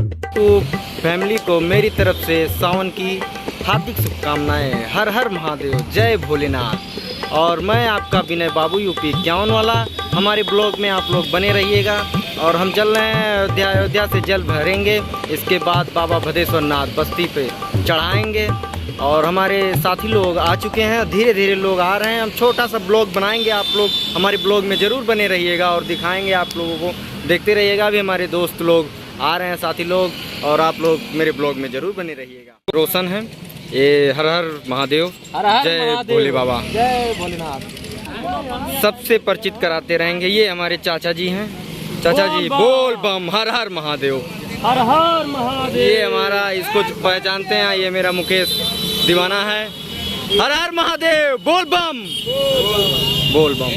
तो फैमिली को मेरी तरफ से सावन की हार्दिक शुभकामनाएं। हर हर महादेव, जय भोलेनाथ। और मैं आपका विनय बाबू यूपी 51 वाला। हमारे ब्लॉग में आप लोग बने रहिएगा। और हम चल रहे हैं अयोध्या से जल भरेंगे, इसके बाद बाबा भदेश्वर नाथ बस्ती पे चढ़ाएंगे। और हमारे साथी लोग आ चुके हैं, धीरे धीरे लोग आ रहे हैं। हम छोटा सा ब्लॉग बनाएंगे, आप लोग हमारे ब्लॉग में ज़रूर बने रहिएगा और दिखाएंगे आप लोगों को, देखते रहिएगा। अभी हमारे दोस्त लोग आ रहे हैं, साथी लोग, और आप लोग मेरे ब्लॉग में ज़रूर बने रहिएगा। रोशन है ये। हर हर महादेव, जय भोले बाबा, जय भोलेनाथ। सबसे परिचित कराते रहेंगे। ये हमारे चाचा जी हैं। चाचा जी बोल बम, हर हर महादेव, हर हर महादेव। ये हमारा, इसको पहचानते हैं, ये मेरा मुकेश दीवाना है। हर हर महादेव, बोल बम, बोल बम।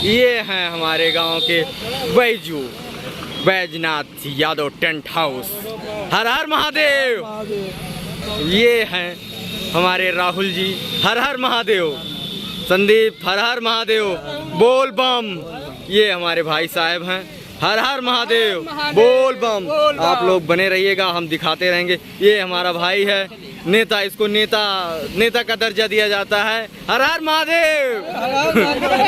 ये हैं हमारे गांव के बैजू, बैजनाथ यादव टेंट हाउस। हर हर महादेव। ये हैं हमारे राहुल जी, हर हर महादेव। संदीप, हर हर महादेव, बोल बम। ये हमारे भाई साहब हैं, हर हर महादेव, बोल बम। आप लोग बने रहिएगा, हम दिखाते रहेंगे। ये हमारा भाई है नेता, इसको नेता का दर्जा दिया जाता है। हर हर महादेव,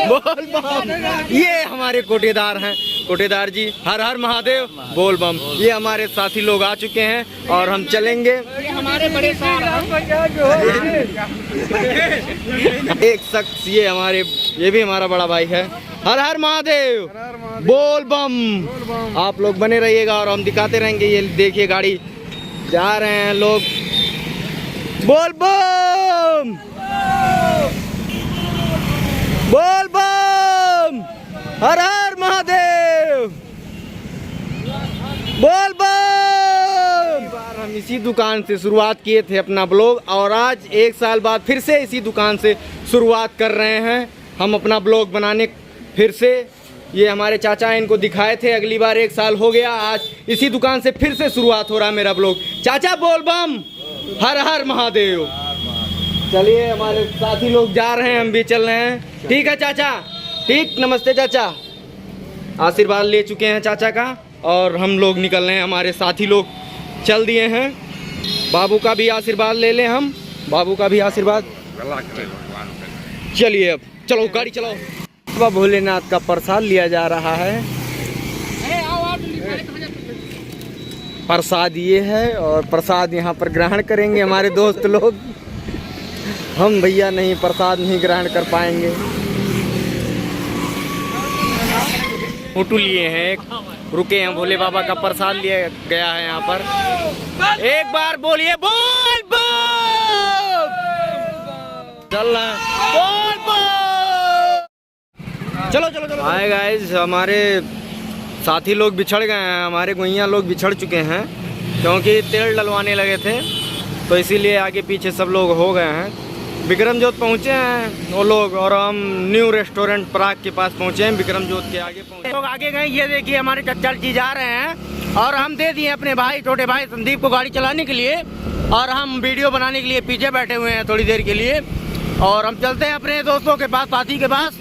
बोल बम। ये हमारे कोटेदार हैं, कोटेदार जी, हर हर महादेव, बोल बम। ये हमारे साथी लोग आ चुके हैं और हम चलेंगे। हमारे बड़े एक शख्स, ये हमारे, ये भी हमारा बड़ा भाई है। हर हर महादेव, बोल बम। आप लोग बने रहिएगा और हम दिखाते रहेंगे। ये देखिए गाड़ी जा रहे हैं लोग, बोल बम, बोल बम, हर हर महादेव, बोल बम। बार हम इसी दुकान से शुरुआत किए थे अपना ब्लॉग, और आज 1 साल बाद फिर से इसी दुकान से शुरुआत कर रहे हैं हम अपना ब्लॉग बनाने फिर से। ये हमारे चाचा हैं, इनको दिखाए थे अगली बार, 1 साल हो गया। आज इसी दुकान से फिर से शुरुआत हो रहा है मेरा ब्लॉग। चाचा बोल बम, हर हर महादेव। चलिए हमारे साथी लोग जा रहे हैं, हम भी चल रहे हैं। ठीक है चाचा, ठीक, नमस्ते चाचा। आशीर्वाद ले चुके हैं चाचा का और हम लोग निकल रहे हैं। हमारे साथी लोग चल दिए हैं। बाबू का भी आशीर्वाद ले लें हम, बाबू का भी आशीर्वाद। चलिए अब चलो, गाड़ी चलाओ। बाबा भोलेनाथ का प्रसाद लिया जा रहा है। प्रसाद ये है, और प्रसाद यहाँ पर ग्रहण करेंगे हमारे दोस्त लोग। हम भैया नहीं, प्रसाद नहीं ग्रहण कर पाएंगे। फोटो लिए हैं, रुके हैं। भोले बाबा का प्रसाद लिया गया है यहाँ पर। एक बार बोलिए बोल बम। चल रहा है, बोल बम। चलो चलो चलो। हाय गाइस, हमारे साथी लोग बिछड़ गए हैं, हमारे गुइया लोग बिछड़ चुके हैं, क्योंकि तेल डलवाने लगे थे, तो इसीलिए आगे पीछे सब लोग हो गए हैं। विक्रम जोत पहुँचे हैं वो लोग, और हम न्यू रेस्टोरेंट पराग के पास पहुँचे हैं। विक्रम जोत के आगे पहुँचे लोग, आगे गए। ये देखिए हमारे चचा जी जा रहे हैं, और हम दे दिए अपने भाई, छोटे भाई संदीप को गाड़ी चलाने के लिए, और हम वीडियो बनाने के लिए पीछे बैठे हुए हैं थोड़ी देर के लिए। और हम चलते हैं अपने दोस्तों के पास, साथी के पास।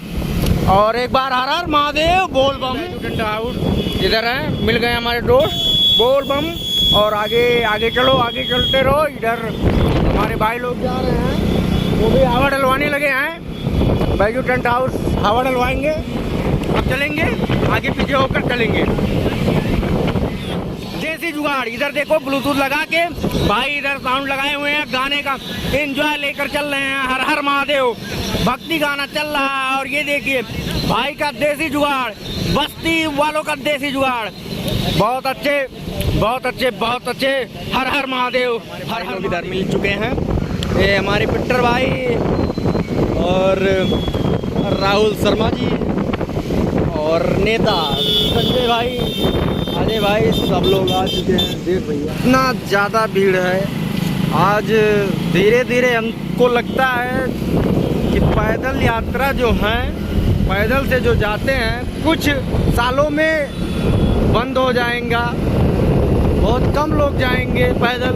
और एक बार हर हर महादेव, बोल बम। इधर है, मिल गए हमारे दोस्त, बोल बम। और आगे आगे चलो, आगे चलते रहो। इधर हमारे भाई लोग जा रहे हैं, वो भी हवा डलवाने लगे हैं। बैजू टेंट हाउस हवा डलवाएंगे। अब चलेंगे, आगे पीछे होकर चलेंगे। देसी जुगाड़, इधर देखो ब्लूटूथ लगा के भाई इधर साउंड लगाए हुए हैं, गाने का एंजॉय लेकर चल रहे हैं। हर हर महादेव भक्ति गाना चल रहा है। और ये देखिए भाई का देसी जुगाड़, बस्ती वालों का देसी जुगाड़। बहुत अच्छे, बहुत अच्छे, बहुत अच्छे। हर हर महादेव, हर हर। इधर मिल चुके हैं ये हमारे पिट्टर भाई और राहुल शर्मा जी और नेता संजय भाई, अजय भाई, सब लोग आ चुके हैं। देख भैया इतना ज़्यादा भीड़ है आज। धीरे धीरे हमको लगता है कि पैदल यात्रा जो है, पैदल से जो जाते हैं, कुछ सालों में बंद हो जाएगा। बहुत कम लोग जाएंगे पैदल,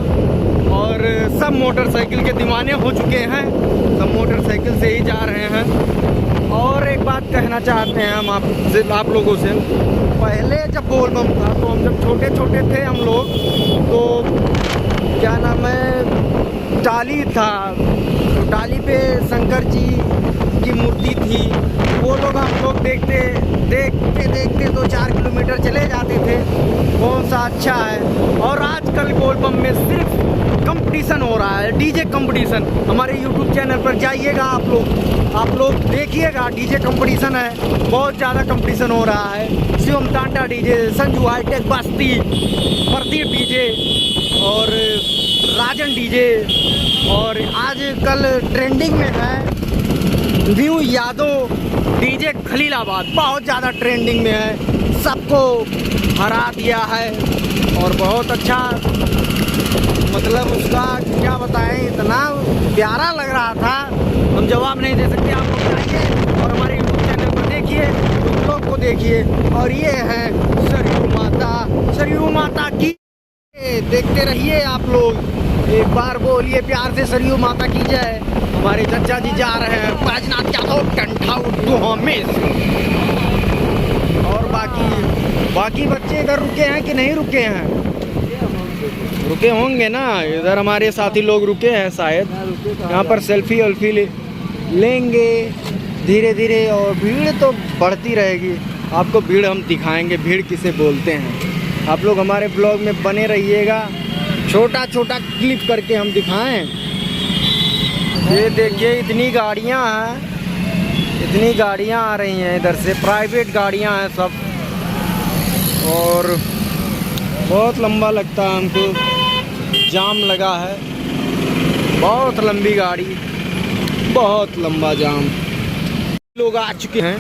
और सब मोटरसाइकिल के दीवाने हो चुके हैं, सब मोटरसाइकिल से ही जा रहे हैं। और एक बात कहना चाहते हैं हम आप लोगों से, पहले जब बोल बम था तो हम जब छोटे छोटे थे हम लोग, डाली था, तो डाली पे शंकर जी की मूर्ति थी। वो लोग हम लोग देखते देखते 2-4 किलोमीटर चले जाते थे, कौन सा अच्छा है। और आजकल बोलबम में सिर्फ कंपटीशन हो रहा है, डीजे कंपटीशन। हमारे यूट्यूब चैनल पर जाइएगा आप लोग देखिएगा, डीजे कंपटीशन है, बहुत ज़्यादा कंपटीशन हो रहा है। शिवम टांटा डीजे, संजू हाईटेक बस्ती, प्रदीप डीजे और राजन डीजे, और आजकल ट्रेंडिंग में है न्यू यादव डीजे खलीलाबाद, बहुत ज़्यादा ट्रेंडिंग में है, सबको हरा दिया है। और बहुत अच्छा, मतलब उसका क्या बताएं, इतना प्यारा लग रहा था, हम जवाब नहीं दे सकते। आप लोग जाइए और हमारे यूट्यूब चैनल पर देखिए, उन लोग को देखिए। और ये है सरयू माता की, देखते रहिए आप लोग। एक बार बोलिए प्यार से सरयू माता की जय। हमारे चाचा जी जा रहे हैं बैजनाथ यादव टेंट हाउस में। और बाकी बच्चे इधर रुके हैं कि नहीं रुके हैं? रुके होंगे ना, इधर हमारे साथी लोग रुके हैं शायद, यहाँ पर सेल्फी वेल्फी लेंगे धीरे धीरे। और भीड़ तो बढ़ती रहेगी, आपको भीड़ हम दिखाएंगे, भीड़ किसे बोलते हैं। आप लोग हमारे ब्लॉग में बने रहिएगा, छोटा छोटा क्लिप करके हम दिखाएं। ये देखिए इतनी गाड़ियाँ हैं, इतनी गाड़ियाँ आ रही हैं इधर से, प्राइवेट गाड़ियाँ हैं सब। और बहुत लंबा लगता है हमको, जाम लगा है, बहुत लंबी गाड़ी, बहुत लंबा जाम। लोग आ चुके हैं,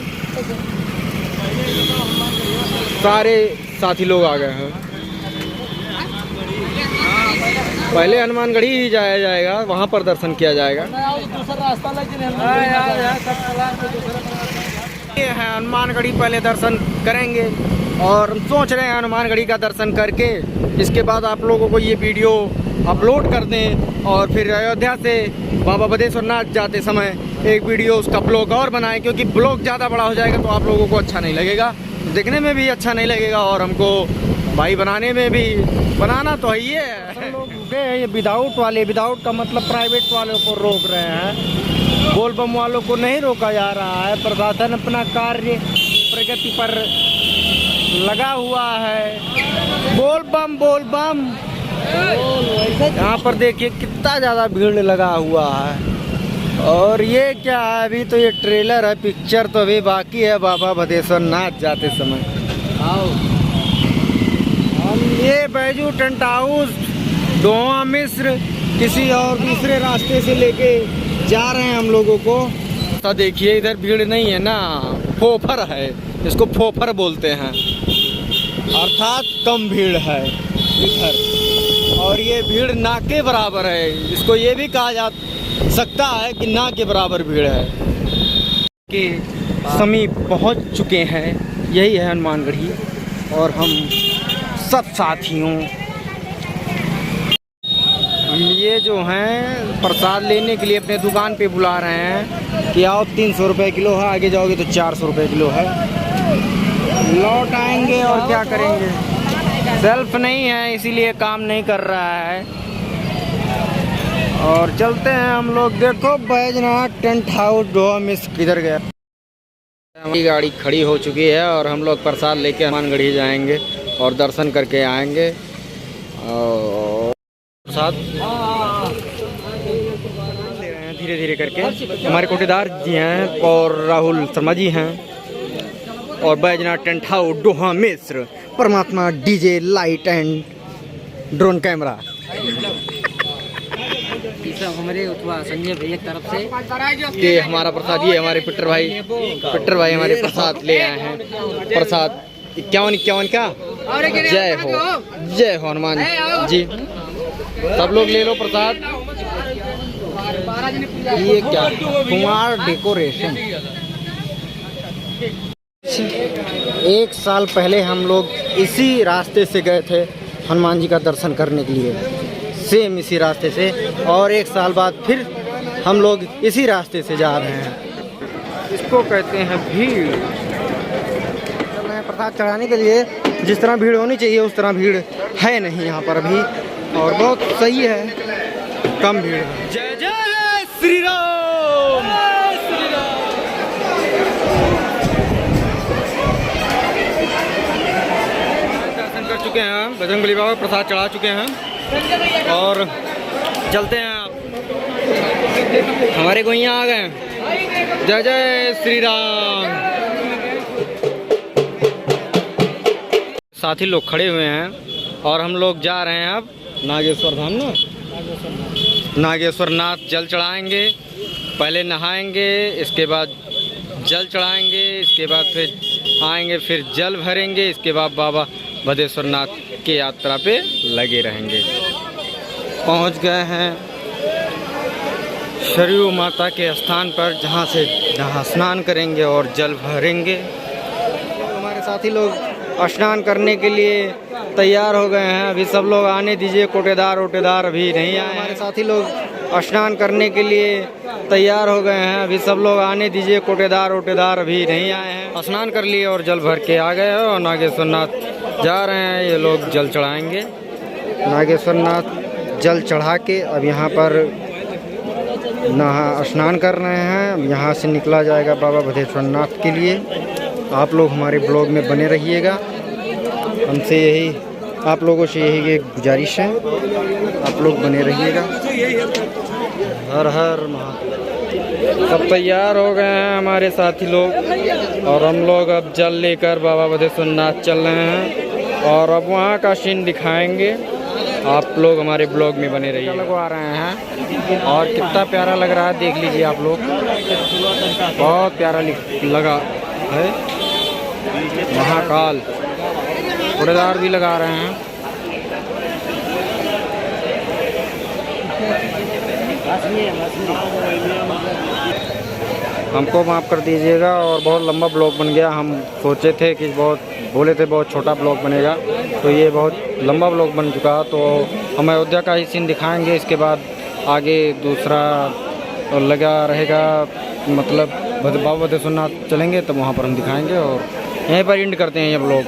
सारे साथी लोग आ गए हैं। पहले हनुमानगढ़ी ही जाया जाएगा, वहाँ पर दर्शन किया जाएगा। ये है हनुमानगढ़ी, पहले दर्शन करेंगे और हम सोच रहे हैं हनुमानगढ़ी का दर्शन करके इसके बाद आप लोगों को ये वीडियो अपलोड कर दें, और फिर अयोध्या से बाबा बदेश्वर नाथ जाते समय एक वीडियो उसका ब्लॉग और बनाएं, क्योंकि ब्लॉग ज़्यादा बड़ा हो जाएगा तो आप लोगों को अच्छा नहीं लगेगा, देखने में भी अच्छा नहीं लगेगा, और हमको भाई बनाने में भी, बनाना तो है। ये लोग रुके हैं, ये विदाउट का मतलब प्राइवेट वालों को रोक रहे हैं, बोलबम वालों को नहीं रोका जा रहा है। प्रशासन अपना कार्य प्रगति पर लगा हुआ है। बोलबम यहाँ पर देखिए कितना ज़्यादा भीड़ लगा हुआ है। और ये क्या है, अभी तो ये ट्रेलर है, पिक्चर तो अभी बाकी है बाबा बदेश्वर नाथ जाते समय। हम ये बैजू टेंट हाउस दोहा मिस्र किसी और दूसरे रास्ते से लेके जा रहे हैं हम लोगों को। तो देखिए इधर भीड़ नहीं है ना, फोफर है, इसको फोफर बोलते हैं, अर्थात कम भीड़ है इधर। और ये भीड़ ना के बराबर है, इसको ये भी कहा जा सकता है कि ना के बराबर भीड़ है। के समीप पहुंच चुके हैं, यही है हनुमानगढ़ी, और हम सब साथियों ये जो हैं प्रसाद लेने के लिए अपने दुकान पे बुला रहे हैं कि आओ 300 रुपये किलो है, आगे जाओगे तो 400 रुपये किलो है। लौट आएंगे और क्या करेंगे, सेल्फ नहीं है इसीलिए काम नहीं कर रहा है। और चलते हैं हम लोग। देखो बैजनाथ टेंट हाउस दोहा मिस्र किधर गया। हमारी गाड़ी खड़ी हो चुकी है और हम लोग प्रसाद लेके हनुमानगढ़ी जाएंगे और दर्शन करके आएंगे। और प्रसाद ले रहे हैं धीरे धीरे करके, हमारे कोटेदार जी हैं और राहुल शर्मा जी हैं, और बैजनाथ टेंट हाउस दोहा मिस्र, परमात्मा DJ light and drone camera. हमारे संजय भैया की तरफ से ये हमारा प्रसाद, ये हमारे पिट्टर भाई हमारे प्रसाद ले आए हैं। प्रसाद 51 का। जय हो हनुमान जी। सब लोग ले लो प्रसाद। ये क्या कुमार डेकोरेशन। 1 साल पहले हम लोग इसी रास्ते से गए थे हनुमान जी का दर्शन करने के लिए, सेम इसी रास्ते से, और 1 साल बाद फिर हम लोग इसी रास्ते से जा रहे हैं। इसको कहते हैं भीड़। चल रहे हैं प्रसाद चढ़ाने के लिए। जिस तरह भीड़ होनी चाहिए उस तरह भीड़ है नहीं यहाँ पर अभी, और बहुत सही है। कम भीड़ है। जय जय श्री राम। दर्शन कर चुके हैं हम, बजरंगबली बाबा को प्रसाद चढ़ा चुके हैं और चलते हैं आप। हमारे गोइयाँ आ गए। जय जय श्री राम। साथी लोग खड़े हुए हैं और हम लोग जा रहे हैं अब नागेश्वर धाम ना, नागेश्वर नाथ जल चढ़ाएंगे। पहले नहाएंगे, इसके बाद जल चढ़ाएंगे, इसके बाद फिर आएंगे, फिर जल भरेंगे, इसके बाद बाबा भदेश्वर नाथ की यात्रा पे लगे रहेंगे। पहुंच गए हैं सरयू माता के स्थान पर, जहां स्नान करेंगे और जल भरेंगे। हमारे साथी लोग स्नान करने के लिए तैयार हो गए हैं। अभी सब लोग आने दीजिए, कोटेदार वोटेदार अभी नहीं आए। हमारे साथी लोग स्नान करने के लिए तैयार हो गए हैं। अभी सब लोग आने दीजिए, कोटेदार वोटेदार अभी नहीं आए हैं। स्नान कर लिए और जल भर के आ गए और नागेश्वर नाथ जा रहे हैं। ये लोग जल चढ़ाएंगे। नागेश्वर नाथ जल चढ़ा के अब यहाँ पर स्नान कर रहे हैं। अब यहाँ से निकला जाएगा बाबा भदेश्वर नाथ के लिए। आप लोग हमारे ब्लॉग में बने रहिएगा। हमसे यही, आप लोगों से यही एक गुजारिश है, आप लोग बने रहिएगा। हर हर महादेव। सब तैयार हो गए हैं हमारे साथी लोग और हम लोग अब जल लेकर बाबा भदेश्वर नाथ चल रहे हैं और अब वहाँ का सीन दिखाएंगे। आप लोग हमारे ब्लॉग में बने रहिए। लगवा रहे हैं और कितना प्यारा लग रहा है, देख लीजिए आप लोग। बहुत प्यारा लगा है। महाकाल कूड़ेदार भी लगा रहे हैं। हमको माफ़ कर दीजिएगा और बहुत लंबा ब्लॉग बन गया। हम सोचे थे कि बोले थे बहुत छोटा ब्लॉग बनेगा, तो ये बहुत लंबा ब्लॉग बन चुका। तो हम अयोध्या का ही सीन दिखाएंगे, इसके बाद आगे दूसरा लगा रहेगा, मतलब बाबा भदेश्वर नाथ चलेंगे तब वहाँ पर हम दिखाएंगे और यहीं पर एंड करते हैं ये ब्लॉग।